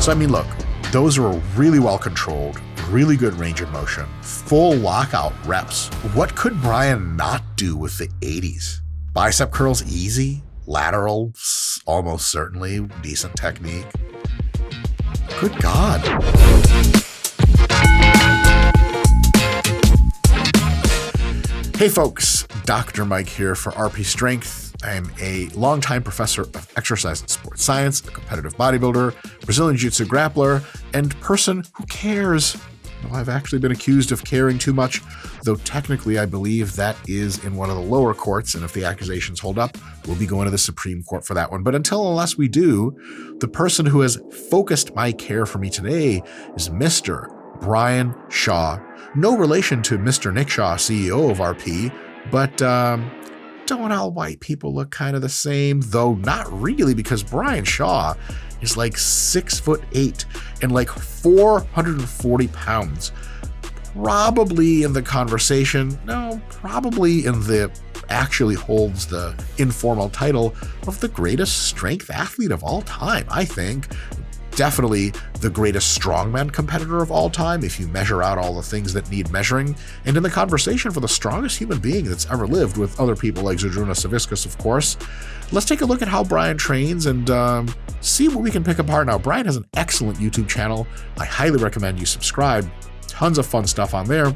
So, I mean, look, those were really well controlled, really good range of motion, full lockout reps. What could Brian not do with the 80s? Bicep curls easy, laterals almost certainly, decent technique. Good God. Hey folks, Dr. Mike here for RP Strength. I'm a longtime professor of exercise and sports science, a competitive bodybuilder, Brazilian Jiu-Jitsu grappler, and person who cares. Well, I've actually been accused of caring too much, though technically I believe that is in one of the lower courts, and if the accusations hold up, we'll be going to the Supreme Court for that one. But unless we do, the person who has focused my care for me today is Mr. Brian Shaw. No relation to Mr. Nick Shaw, CEO of RP, but don't all white people look kind of the same? Though not really, because Brian Shaw is like 6'8" and like 440 pounds. Probably in the conversation, no, probably in the actually holds the informal title of the greatest strength athlete of all time, I think. Definitely the greatest strongman competitor of all time if you measure out all the things that need measuring, and in the conversation for the strongest human being that's ever lived, with other people like Zydrunas Savickas, of course. Let's take a look at how Brian trains and see what we can pick apart. Now, Brian has an excellent YouTube channel. I highly recommend you subscribe. Tons of fun stuff on there.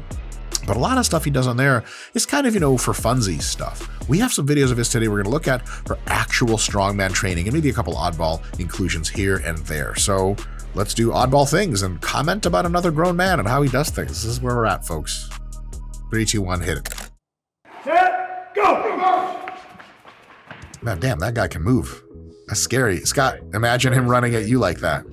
But a lot of stuff he does on there is kind of, for funsies stuff. We have some videos of his today we're going to look at for actual strongman training and maybe a couple oddball inclusions here and there. So let's do oddball things and comment about another grown man and how he does things. This is where we're at, folks. 3, 2, 1, hit it. Set, go! Man, damn, that guy can move. That's scary. Scott, imagine him running at you like that.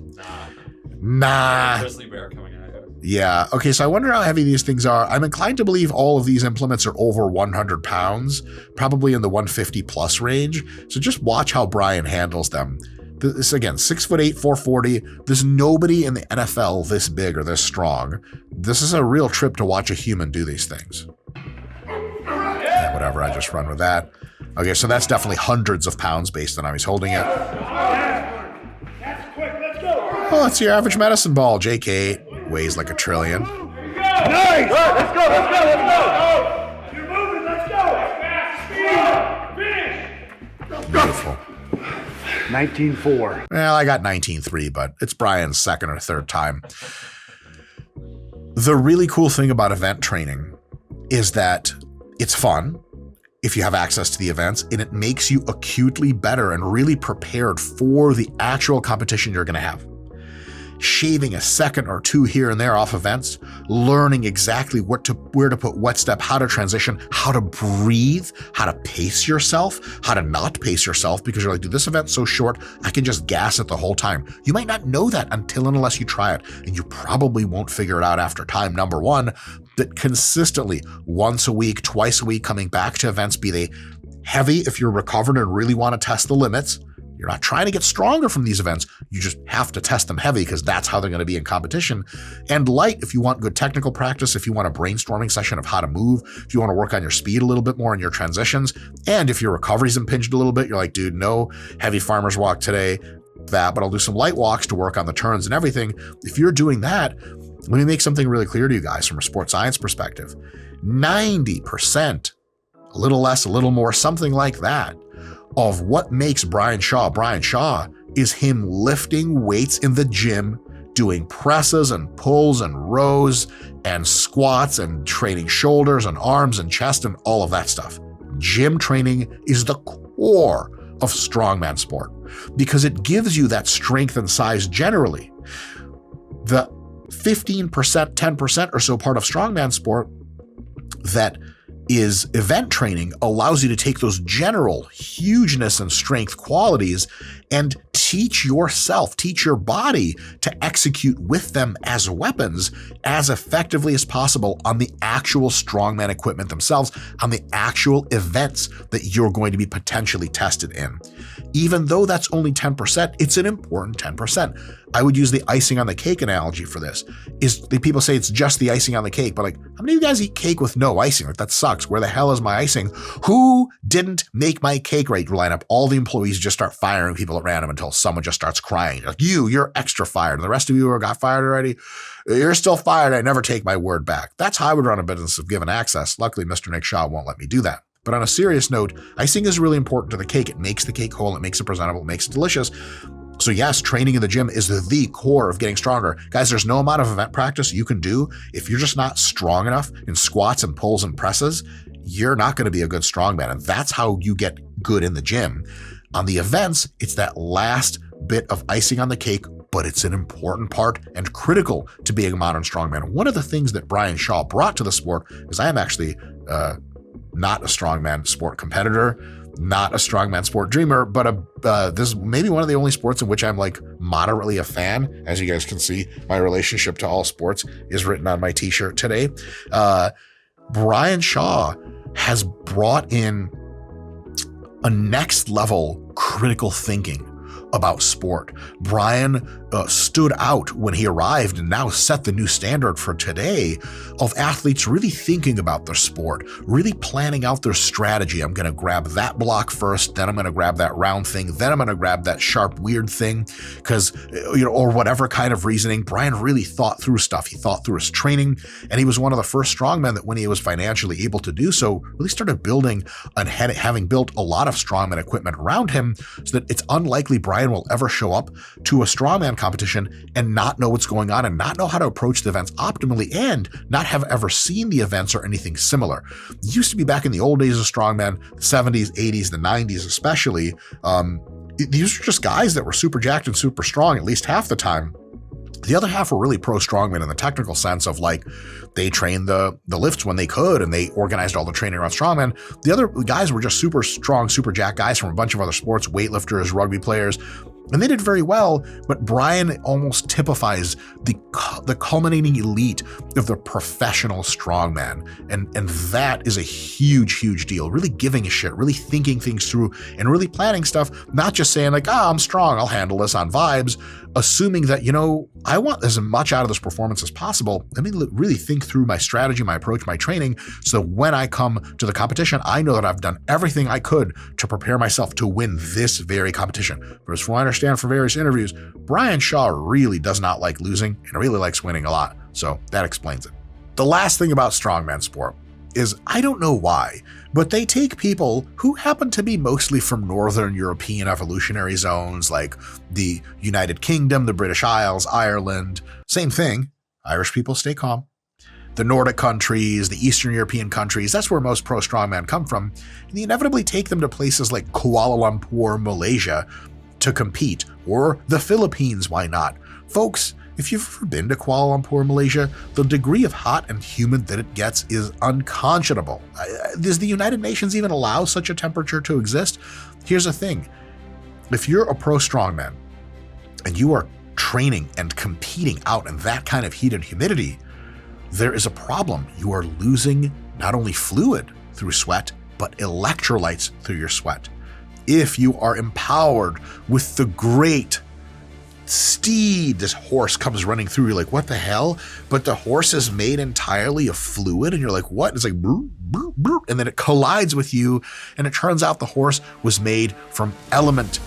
Nah. Grizzly bear coming at you. Yeah. Okay, so I wonder how heavy these things are. I'm inclined to believe all of these implements are over 100 pounds, probably in the 150 plus range. So just watch how Brian handles them. This, again, 6'8", 440. There's nobody in the NFL this big or this strong. This is a real trip to watch a human do these things. Yeah, whatever, I just run with that. Okay, so that's definitely hundreds of pounds based on how he's holding it. That's quick, let's go! Oh, it's your average medicine ball. JK weighs like a trillion. Nice! Let's go, let's go, let's go! You're moving, let's go! Speed! Finish! Beautiful. 19-4. Well, I got 19-3, but it's Brian's second or third time. The really cool thing about event training is that it's fun if you have access to the events, and it makes you acutely better and really prepared for the actual competition you're going to have. Shaving a second or two here and there off events, learning exactly where to put what step, how to transition, how to breathe, how to pace yourself, how to not pace yourself, because you're like, dude, this event's so short, I can just gas it the whole time. You might not know that until and unless you try it, and you probably won't figure it out after time number one, that consistently, once a week, twice a week, coming back to events, be they heavy if you're recovered and really want to test the limits. You're not trying to get stronger from these events. You just have to test them heavy because that's how they're going to be in competition. And light if you want good technical practice, if you want a brainstorming session of how to move, if you want to work on your speed a little bit more in your transitions, and if your recovery's impinged a little bit, you're like, dude, no heavy farmer's walk today, but I'll do some light walks to work on the turns and everything. If you're doing that, let me make something really clear to you guys from a sports science perspective. 90%, a little less, a little more, something like that, of what makes Brian Shaw is him lifting weights in the gym, doing presses and pulls and rows and squats and training shoulders and arms and chest and all of that stuff. Gym training is the core of strongman sport because it gives you that strength and size generally. The 15%, 10% or so part of strongman sport that is event training allows you to take those general hugeness and strength qualities and teach yourself, teach your body to execute with them as weapons as effectively as possible on the actual strongman equipment themselves, on the actual events that you're going to be potentially tested in. Even though that's only 10%, it's an important 10%. I would use the icing on the cake analogy for this. People say it's just the icing on the cake, but like, how many of you guys eat cake with no icing? Like, that sucks. Where the hell is my icing? Who didn't make my cake right? Line up all the employees, just start firing people at random until someone just starts crying. Like, you're extra fired. And the rest of you who got fired already, you're still fired. I never take my word back. That's how I would run a business if given access. Luckily, Mr. Nick Shaw won't let me do that. But on a serious note, icing is really important to the cake. It makes the cake whole. It makes it presentable. It makes it delicious. So yes, training in the gym is the core of getting stronger. Guys, there's no amount of event practice you can do. If you're just not strong enough in squats and pulls and presses, you're not going to be a good strongman. And that's how you get good in the gym. On the events, it's that last bit of icing on the cake, but it's an important part and critical to being a modern strongman. One of the things that Brian Shaw brought to the sport is I am actually not a strongman sport competitor, not a strongman sport dreamer, but this is maybe one of the only sports in which I'm like moderately a fan. As you guys can see, my relationship to all sports is written on my t-shirt today. Brian Shaw has brought in a next level critical thinking about sport. Brian stood out when he arrived and now set the new standard for today of athletes really thinking about their sport, really planning out their strategy. I'm going to grab that block first, then I'm going to grab that round thing, then I'm going to grab that sharp, weird thing, because, or whatever kind of reasoning. Brian really thought through stuff. He thought through his training, and he was one of the first strongmen that when he was financially able to do so, really started building and having built a lot of strongman equipment around him so that it's unlikely Brian will ever show up to a strongman competition and not know what's going on and not know how to approach the events optimally and not have ever seen the events or anything similar. It used to be back in the old days of strongman, the 70s, 80s, the 90s especially, these were just guys that were super jacked and super strong at least half the time. The other half were really pro strongman in the technical sense of like they trained the lifts when they could and they organized all the training around strongman. The other guys were just super strong, super jacked guys from a bunch of other sports, weightlifters, rugby players, and they did very well. But Brian almost typifies the culminating elite of the professional strongman. And that is a huge, huge deal. Really giving a shit, really thinking things through and really planning stuff, not just saying like, I'm strong, I'll handle this on vibes, assuming that, I want as much out of this performance as possible. Let me really think through my strategy, my approach, my training, so that when I come to the competition, I know that I've done everything I could to prepare myself to win this very competition. But as I understand from various interviews, Brian Shaw really does not like losing and really likes winning a lot. So that explains it. The last thing about strongman sport is, I don't know why, but they take people who happen to be mostly from Northern European evolutionary zones like the United Kingdom, the British Isles, Ireland, same thing, Irish people stay calm, the Nordic countries, the Eastern European countries, that's where most pro strongman come from, and they inevitably take them to places like Kuala Lumpur, Malaysia to compete, or the Philippines, why not? Folks, if you've ever been to Kuala Lumpur, Malaysia, the degree of hot and humid that it gets is unconscionable. Does the United Nations even allow such a temperature to exist? Here's the thing. If you're a pro strongman and you are training and competing out in that kind of heat and humidity, there is a problem. You are losing not only fluid through sweat, but electrolytes through your sweat. If you are empowered with the great steed, this horse comes running through, you're like, what the hell? But the horse is made entirely of fluid, and you're like, what? It's like, brr, brr, brr. And then it collides with you, and it turns out the horse was made from Element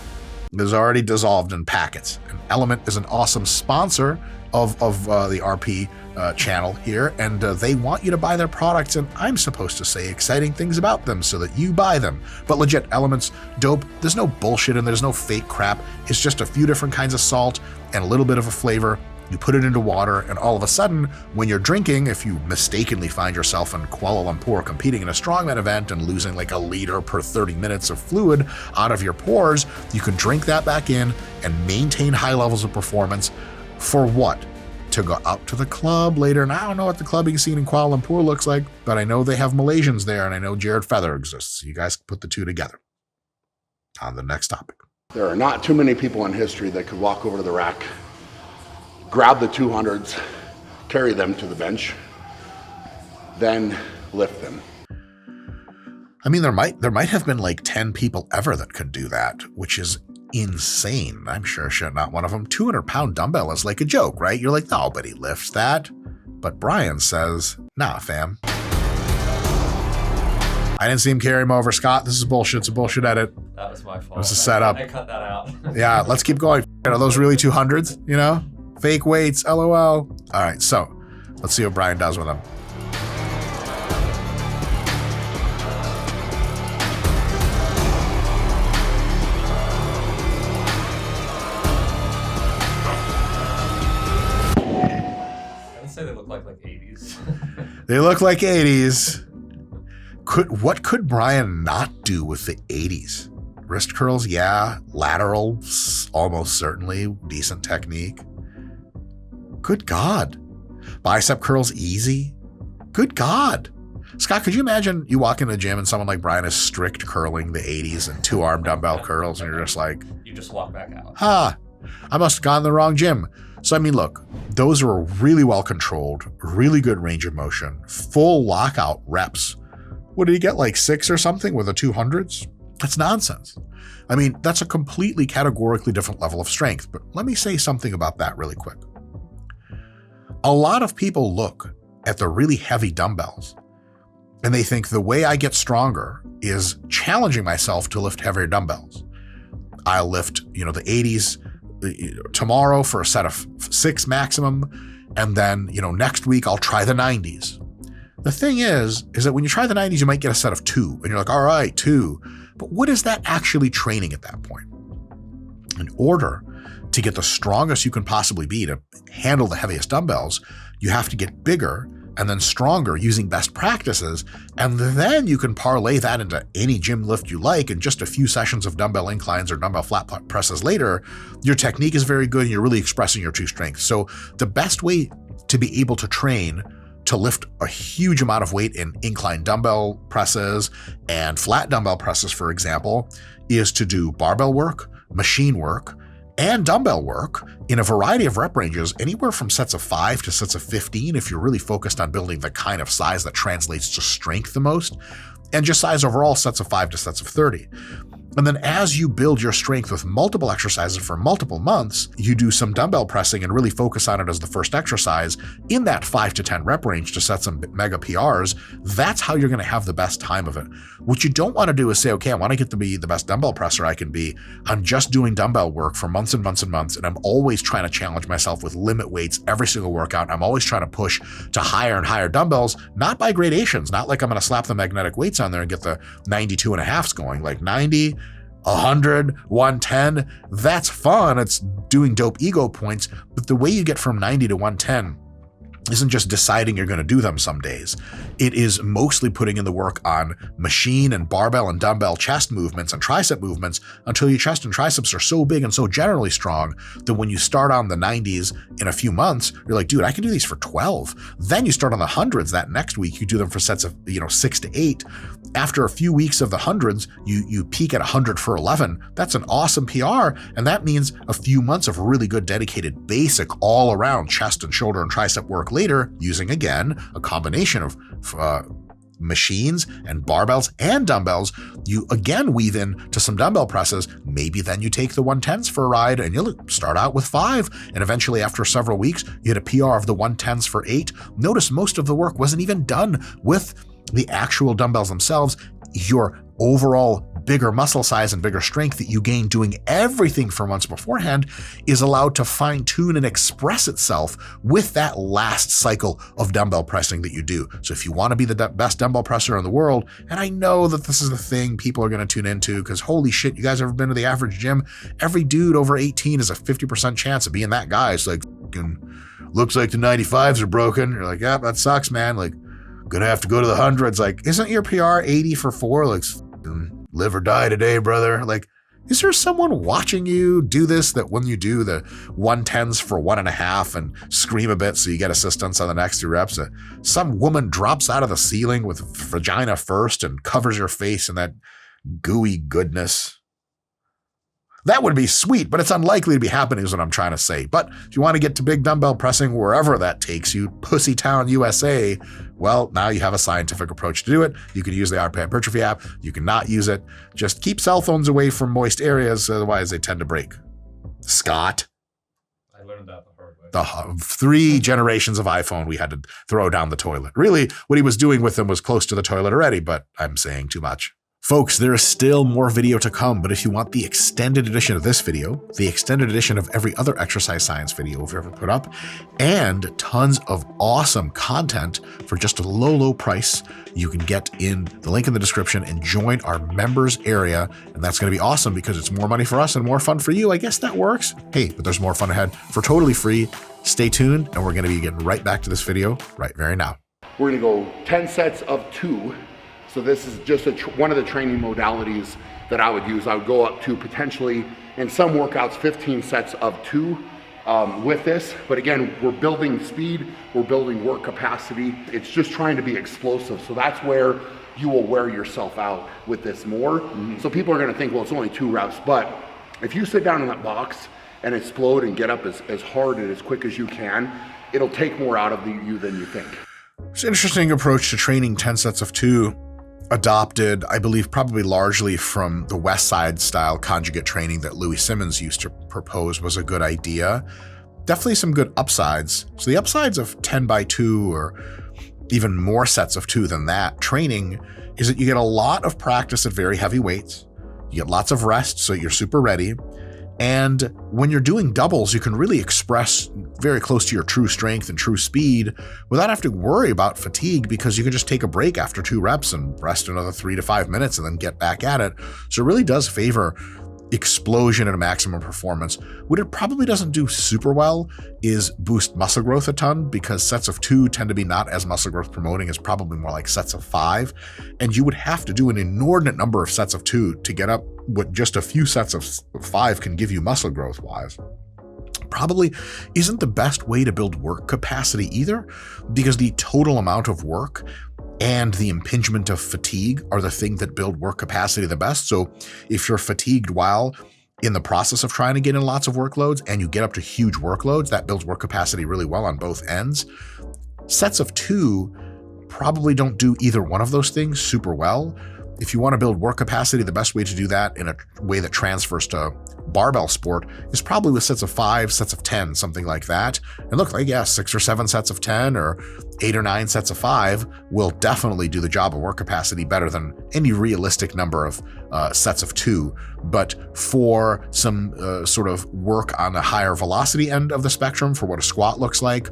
that is already dissolved in packets. And Element is an awesome sponsor of the RP channel here, and they want you to buy their products, and I'm supposed to say exciting things about them so that you buy them. But legit, Element's dope. There's no bullshit and there's no fake crap. It's just a few different kinds of salt and a little bit of a flavor. You put it into water, and all of a sudden, when you're drinking, if you mistakenly find yourself in Kuala Lumpur competing in a strongman event and losing like a liter per 30 minutes of fluid out of your pores, you can drink that back in and maintain high levels of performance. For what? To go out to the club later. And I don't know what the clubbing scene in Kuala Lumpur looks like, but I know they have Malaysians there, and I know Jared Feather exists. So you guys can put the two together. On the next topic. There are not too many people in history that could walk over to the rack, grab the 200s, carry them to the bench, then lift them. I mean, there might have been like 10 people ever that could do that, which is insane. I'm sure shit, not one of them. 200-pound dumbbell is like a joke, right? You're like, nobody lifts that. But Brian says, nah, fam. I didn't see him carry him over. Scott, this is bullshit. It's a bullshit edit. That was my fault. It was a setup. I cut that out. Yeah, let's keep going. Are those really 200s? You know? Fake weights, LOL. All right, so let's see what Brian does with them. I'd say they look like 80s. They look like 80s. What could Brian not do with the 80s? Wrist curls, yeah. Lateral, almost certainly. Decent technique. Good God. Bicep curls, easy. Good God. Scott, could you imagine you walk into the gym and someone like Brian is strict curling the 80s and 2-arm dumbbell curls, and you're just like, You just walk back out. I must have gone to the wrong gym. So, I mean, look, those are really well controlled, really good range of motion, full lockout reps. What did he get, like 6 or something with the 200s? That's nonsense. I mean, that's a completely categorically different level of strength, but let me say something about that really quick. A lot of people look at the really heavy dumbbells and they think the way I get stronger is challenging myself to lift heavier dumbbells. I'll lift, the 80s tomorrow for a set of 6 maximum, and then, next week I'll try the 90s. The thing is that when you try the 90s, you might get a set of 2, and you're like, all right, 2. But what is that actually training at that point? In order to get the strongest you can possibly be to handle the heaviest dumbbells, you have to get bigger and then stronger using best practices, and then you can parlay that into any gym lift you like, and just a few sessions of dumbbell inclines or dumbbell flat presses later, your technique is very good and you're really expressing your true strength. So the best way to be able to train to lift a huge amount of weight in incline dumbbell presses and flat dumbbell presses, for example, is to do barbell work, machine work, and dumbbell work in a variety of rep ranges, anywhere from sets of 5 to sets of 15 if you're really focused on building the kind of size that translates to strength the most, and just size overall sets of 5 to sets of 30. And then as you build your strength with multiple exercises for multiple months, you do some dumbbell pressing and really focus on it as the first exercise in that 5 to 10 rep range to set some mega PRs. That's how you're going to have the best time of it. What you don't want to do is say, okay, I want to get to be the best dumbbell presser I can be. I'm just doing dumbbell work for months and months and months, and I'm always trying to challenge myself with limit weights every single workout. I'm always trying to push to higher and higher dumbbells, not by gradations, not like I'm going to slap the magnetic weights on there and get the 92 and a halves going, like 90, 100, 110, that's fun. It's doing dope ego points, but the way you get from 90 to 110 isn't just deciding you're going to do them some days. It is mostly putting in the work on machine and barbell and dumbbell chest movements and tricep movements until your chest and triceps are so big and so generally strong that when you start on the 90s in a few months, you're like, dude, I can do these for 12. Then you start on the 100s that next week. You do them for sets of 6 to 8. After a few weeks of the 100s, you peak at 100 for 11. That's an awesome PR, and that means a few months of really good dedicated basic all-around chest and shoulder and tricep work later, using again a combination of machines and barbells and dumbbells. You again weave in to some dumbbell presses. Maybe then you take the 110s for a ride and you'll start out with 5, and eventually after several weeks you hit a PR of the 110s for 8. Notice most of the work wasn't even done with the actual dumbbells themselves. Your overall bigger muscle size and bigger strength that you gain doing everything for months beforehand is allowed to fine-tune and express itself with that last cycle of dumbbell pressing that you do. So if you want to be the best dumbbell presser in the world, and I know that this is the thing people are going to tune into because holy shit, you guys ever been to the average gym? Every dude over 18 has a 50% chance of being that guy. It's like, looks like the 95s are broken. You're like, yeah, that sucks, man. Like, gonna have to go to the 100s. Like, isn't your PR 80 for 4? Like, live or die today, brother. Like, is there someone watching you do this that when you do the 110s for 1.5 and scream a bit so you get assistance on the next 2 reps, some woman drops out of the ceiling with vagina first and covers your face in that gooey goodness? That would be sweet, but it's unlikely to be happening is what I'm trying to say. But if you want to get to big dumbbell pressing wherever that takes you, Pussytown, USA, well, now you have a scientific approach to do it. You can use the RP Hypertrophy app. You can not use it. Just keep cell phones away from moist areas, otherwise they tend to break. Scott? I learned that the hard way. the 3 generations of iPhone we had to throw down the toilet. Really, what he was doing with them was close to the toilet already, but I'm saying too much. Folks, there is still more video to come, but if you want the extended edition of this video, the extended edition of every other exercise science video we've ever put up, and tons of awesome content for just a low, low price, you can get in the link in the description and join our members area. And that's going to be awesome because it's more money for us and more fun for you. I guess that works. Hey, but there's more fun ahead for totally free. Stay tuned, and we're going to be getting right back to this video right very now. We're gonna go 10 sets of 2. So this is just one of the training modalities that I would use. I would go up to potentially, in some workouts, 15 sets of 2 with this. But again, we're building speed, we're building work capacity. It's just trying to be explosive. So that's where you will wear yourself out with this more. So people are gonna think, well, it's only 2 reps. But if you sit down in that box and explode and get up as hard and as quick as you can, it'll take more out of you than you think. It's an interesting approach to training 10 sets of 2. Adopted, I believe, probably largely from the West Side style conjugate training that Louis Simmons used to propose was a good idea. Definitely some good upsides. So the upsides of 10 by 2 or even more sets of 2 than that training is that you get a lot of practice at very heavy weights. You get lots of rest, so you're super ready. And when you're doing doubles, you can really express very close to your true strength and true speed without having to worry about fatigue, because you can just take a break after 2 reps and rest another 3 to 5 minutes and then get back at it. So it really does favor explosion and maximum performance. What it probably doesn't do super well is boost muscle growth a ton, because sets of 2 tend to be not as muscle growth promoting as probably more like sets of 5. And you would have to do an inordinate number of sets of 2 to get up what just a few sets of 5 can give you muscle growth wise. Probably isn't the best way to build work capacity either, because the total amount of work and the impingement of fatigue are the thing that build work capacity the best. So if you're fatigued while in the process of trying to get in lots of workloads and you get up to huge workloads, that builds work capacity really well on both ends. Sets of 2 probably don't do either one of those things super well. If you want to build work capacity, the best way to do that in a way that transfers to barbell sport is probably with sets of 5, sets of 10, something like that. And look, like, yeah, 6 or 7 sets of 10 or 8 or 9 sets of 5 will definitely do the job of work capacity better than any realistic number of sets of 2. But for some sort of work on the higher velocity end of the spectrum, for what a squat looks like,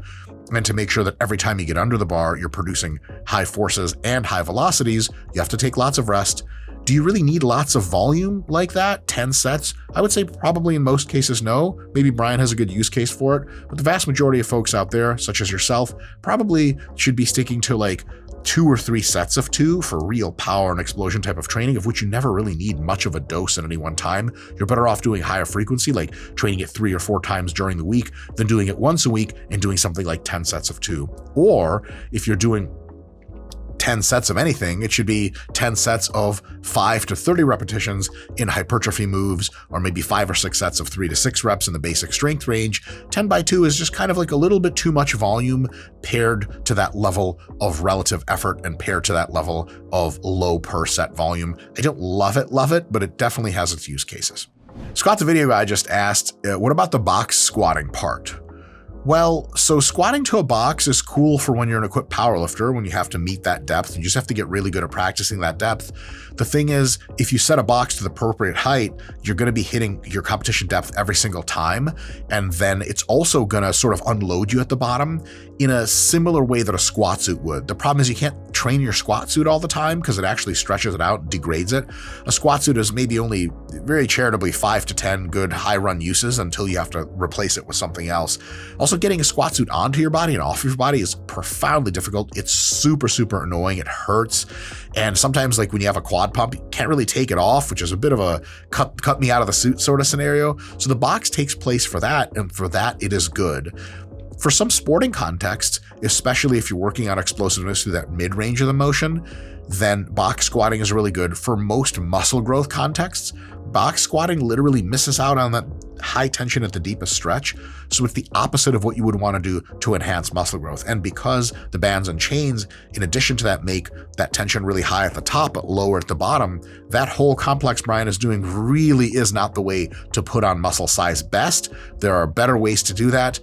and to make sure that every time you get under the bar, you're producing high forces and high velocities, you have to take lots of rest. Do you really need lots of volume like that? 10 sets? I would say probably in most cases, no. Maybe Brian has a good use case for it, but the vast majority of folks out there, such as yourself, probably should be sticking to like 2 or 3 sets of 2 for real power and explosion type of training, of which you never really need much of a dose at any one time. You're better off doing higher frequency, like training it 3 or 4 times during the week, than doing it once a week and doing something like 10 sets of 2. Or if you're doing 10 sets of anything, it should be 10 sets of 5 to 30 repetitions in hypertrophy moves, or maybe 5 or 6 sets of 3 to 6 reps in the basic strength range. 10 by 2 is just kind of like a little bit too much volume paired to that level of relative effort and paired to that level of low per set volume. I don't love it, but it definitely has its use cases. Scott, the video guy, just asked, what about the box squatting part? Well, so squatting to a box is cool for when you're an equipped powerlifter, when you have to meet that depth. You just have to get really good at practicing that depth. The thing is, if you set a box to the appropriate height, you're going to be hitting your competition depth every single time. And then it's also going to sort of unload you at the bottom in a similar way that a squat suit would. The problem is you can't train your squat suit all the time because it actually stretches it out, degrades it. A squat suit is maybe only very charitably 5 to 10 good high run uses until you have to replace it with something else. Also, getting a squat suit onto your body and off your body is profoundly difficult. It's super, super annoying. It hurts. And sometimes, like when you have a quad pump, you can't really take it off, which is a bit of a cut me out of the suit sort of scenario. So the box takes place for that, and for that, it is good. For some sporting contexts, especially if you're working on explosiveness through that mid-range of the motion, then box squatting is really good. For most muscle growth contexts, box squatting literally misses out on that high tension at the deepest stretch. So it's the opposite of what you would want to do to enhance muscle growth. And because the bands and chains, in addition to that, make that tension really high at the top but lower at the bottom, that whole complex Brian is doing really is not the way to put on muscle size best. There are better ways to do that.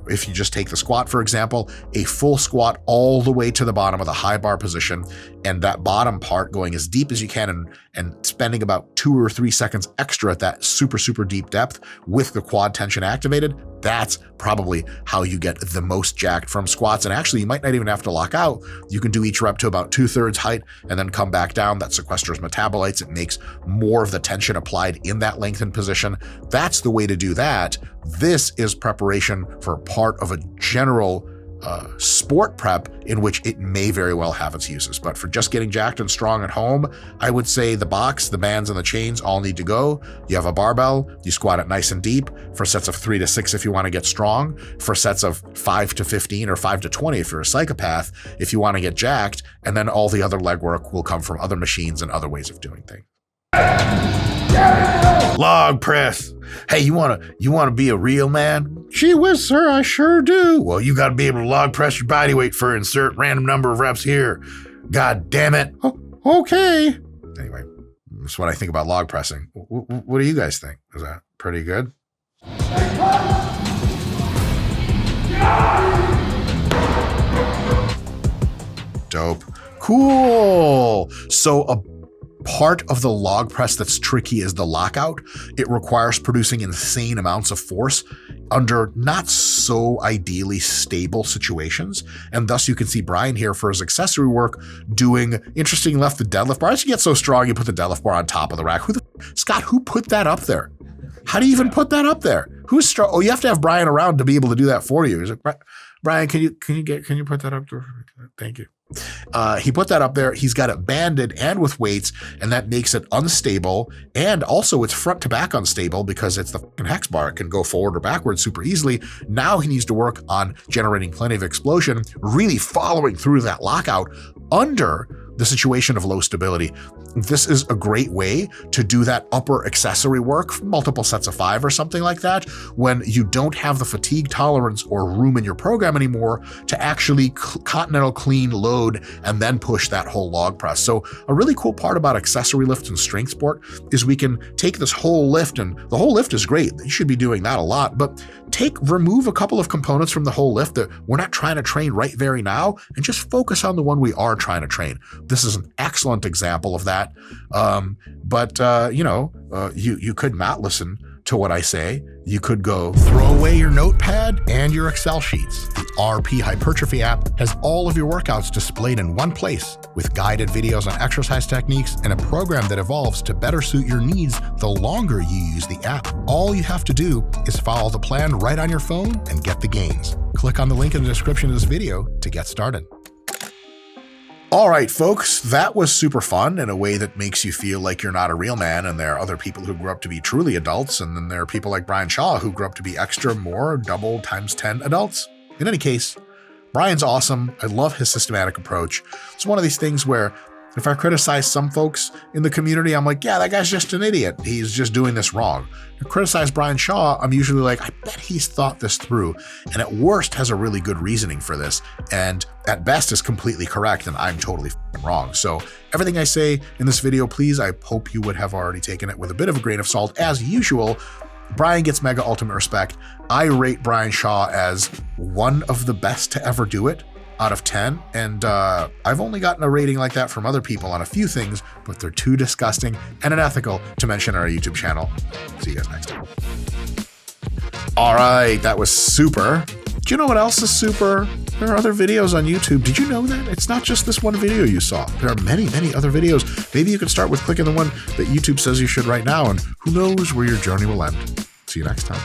If you just take the squat, for example, a full squat all the way to the bottom of the high bar position, and that bottom part going as deep as you can and spending about 2 or 3 seconds extra at that super, super deep depth with the quad tension activated, that's probably how you get the most jacked from squats. And actually, you might not even have to lock out. You can do each rep to about 2/3 height and then come back down. That sequesters metabolites. It makes more of the tension applied in that lengthened position. That's the way to do that. This is preparation for part of a general sport prep in which it may very well have its uses. But for just getting jacked and strong at home, I would say the box, the bands, and the chains all need to go. You have a barbell, you squat it nice and deep for sets of 3 to 6 if you want to get strong, for sets of 5 to 15 or 5 to 20 if you're a psychopath, if you want to get jacked, and then all the other leg work will come from other machines and other ways of doing things. Log press. Hey, you wanna be a real man? Gee whiz, sir, I sure do. Well, you gotta be able to log press your body weight for insert random number of reps here. God damn it. Oh, okay. Anyway, that's what I think about log pressing. What do you guys think? Is that pretty good? Dope. Cool. So a part of the log press that's tricky is the lockout. It requires producing insane amounts of force under not so ideally stable situations. And thus you can see Brian here for his accessory work doing interesting left the deadlift bar. As you get so strong, you put the deadlift bar on top of the rack. Scott, who put that up there? How do you even put that up there? Who's strong? Oh, you have to have Brian around to be able to do that for you. Is it, Brian, can you put that up there? Thank you. He put that up there. He's got it banded and with weights, and that makes it unstable. And also it's front to back unstable because it's the fucking hex bar. It can go forward or backwards super easily. Now he needs to work on generating plenty of explosion, really following through that lockout under the situation of low stability. This is a great way to do that upper accessory work, multiple sets of 5 or something like that, when you don't have the fatigue tolerance or room in your program anymore to actually continental clean load and then push that whole log press. So a really cool part about accessory lift and strength sport is we can take this whole lift, and the whole lift is great. You should be doing that a lot, but remove a couple of components from the whole lift that we're not trying to train right very now and just focus on the one we are trying to train. This is an excellent example of that. You could not listen to what I say. You could go throw away your notepad and your Excel sheets. The RP Hypertrophy app has all of your workouts displayed in one place with guided videos on exercise techniques and a program that evolves to better suit your needs the longer you use the app. All you have to do is follow the plan right on your phone and get the gains. Click on the link in the description of this video to get started. All right, folks, that was super fun in a way that makes you feel like you're not a real man, and there are other people who grew up to be truly adults, and then there are people like Brian Shaw who grew up to be extra, more, double, times 10 adults. In any case, Brian's awesome. I love his systematic approach. It's one of these things where if I criticize some folks in the community, I'm like, yeah, that guy's just an idiot. He's just doing this wrong. If I criticize Brian Shaw, I'm usually like, I bet he's thought this through, and at worst has a really good reasoning for this, and at best is completely correct, and I'm totally wrong. So everything I say in this video, please, I hope you would have already taken it with a bit of a grain of salt. As usual, Brian gets mega ultimate respect. I rate Brian Shaw as one of the best to ever do it out of 10, and I've only gotten a rating like that from other people on a few things, but they're too disgusting and unethical to mention on our YouTube channel. See you guys next time. All right, that was super. Do you know what else is super? There are other videos on YouTube. Did you know that? It's not just this one video you saw. There are many, many other videos. Maybe you can start with clicking the one that YouTube says you should right now, and who knows where your journey will end. See you next time.